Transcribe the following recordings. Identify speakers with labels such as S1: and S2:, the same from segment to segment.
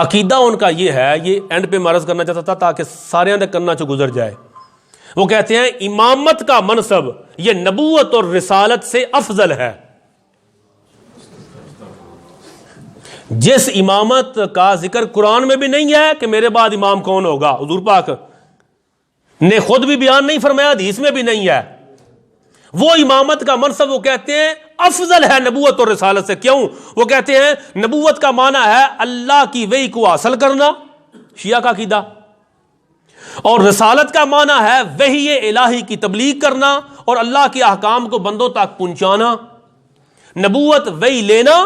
S1: عقیدہ ان کا یہ ہے، یہ اینڈ پہ مرض کرنا چاہتا تھا تاکہ سارے اندر کرنا چو گزر جائے. وہ کہتے ہیں امامت کا منصب یہ نبوت اور رسالت سے افضل ہے. جس امامت کا ذکر قرآن میں بھی نہیں ہے کہ میرے بعد امام کون ہوگا، حضور پاک نے خود بھی بیان نہیں فرمایا، حدیث میں بھی نہیں ہے، وہ امامت کا منصب وہ کہتے ہیں افضل ہے نبوت اور رسالت سے. کیوں؟ وہ کہتے ہیں نبوت کا معنی ہے اللہ کی وحی کو حاصل کرنا، شیعہ کا عقیدہ، اور رسالت کا معنی ہے وحی الہی کی تبلیغ کرنا اور اللہ کے احکام کو بندوں تک پہنچانا. نبوت وحی لینا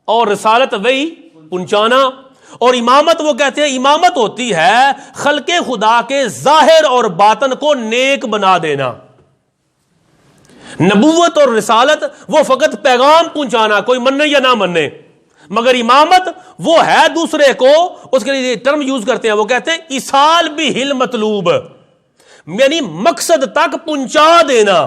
S1: اور رسالت وحی پہنچانا. اور امامت وہ کہتے ہیں امامت ہوتی ہے خلق خدا کے ظاہر اور باطن کو نیک بنا دینا. نبوت اور رسالت وہ فقط پیغام پہنچانا، کوئی مننے یا نہ مننے، مگر امامت وہ ہے دوسرے کو، اس کے لیے ٹرم یوز کرتے ہیں، وہ کہتے ہیں ایصال بہل مطلوب، یعنی مقصد تک پہنچا دینا،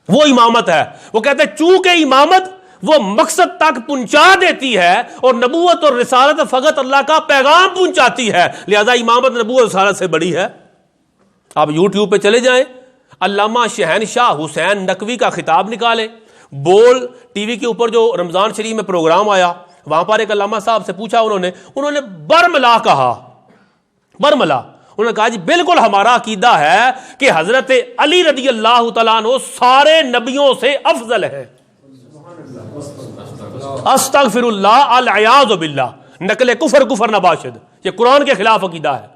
S1: وہ امامت ہے. وہ کہتے ہیں چونکہ امامت وہ مقصد تک پہنچا دیتی ہے اور نبوت اور رسالت فقط اللہ کا پیغام پہنچاتی ہے، لہذا امامت نبوت اور رسالت سے بڑی ہے. آپ یوٹیوب پہ چلے جائیں، علامہ شہنشاہ حسین نقوی کا خطاب نکالیں، بول ٹی وی کے اوپر جو رمضان شریف میں پروگرام آیا، وہاں پر ایک علامہ صاحب سے پوچھا انہوں نے برملا کہا، برملا انہوں نے کہا جی بالکل ہمارا عقیدہ ہے کہ حضرت علی رضی اللہ تعالیٰ عنہ سارے نبیوں سے افضل ہے. استغفر اللہ العیاذ باللہ، نقل کفر نباشد، یہ قرآن کے خلاف عقیدہ ہے.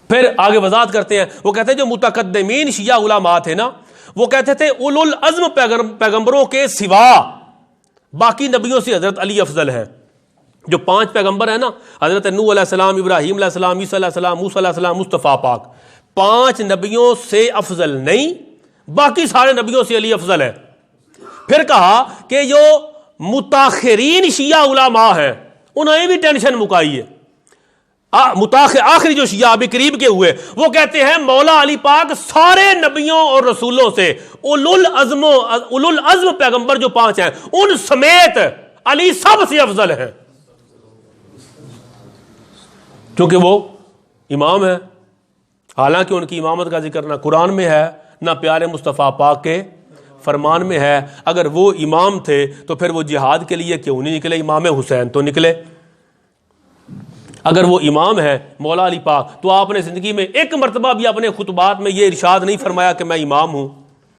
S1: پھر آگے وضاحت کرتے ہیں، وہ کہتے ہیں جو متقدمین شیعہ علماء تھے نا، وہ کہتے تھے اولو العزم پیغمبروں کے سوا باقی نبیوں سے حضرت علی افضل ہے. جو 5 پیغمبر ہیں نا، حضرت نوح علیہ السلام، ابراہیم علیہ السلام، عیسیٰ علیہ السلام، موسیٰ علیہ السلام، مصطفیٰ پاک، 5 نبیوں سے افضل نہیں، باقی سارے نبیوں سے علی افضل ہے. پھر کہا کہ جو متاخرین شیعہ علماء ہیں انہیں بھی ٹینشن مکائی ہے. آخری جو شیعہ ابھی قریب کے ہوئے، وہ کہتے ہیں مولا علی پاک سارے نبیوں اور رسولوں سے اولو العزم پیغمبر جو 5 ہیں ان سمیت علی سب سے افضل ہیں، کیونکہ وہ امام ہے. حالانکہ ان کی امامت کا ذکر نہ قرآن میں ہے نہ پیارے مصطفیٰ پاک کے فرمان میں ہے. اگر وہ امام تھے تو پھر وہ جہاد کے لیے کیوں نہیں نکلے؟ امام حسین تو نکلے. اگر وہ امام ہے مولا علی پاک، تو آپ نے زندگی میں ایک مرتبہ بھی اپنے خطبات میں یہ ارشاد نہیں فرمایا کہ میں امام ہوں.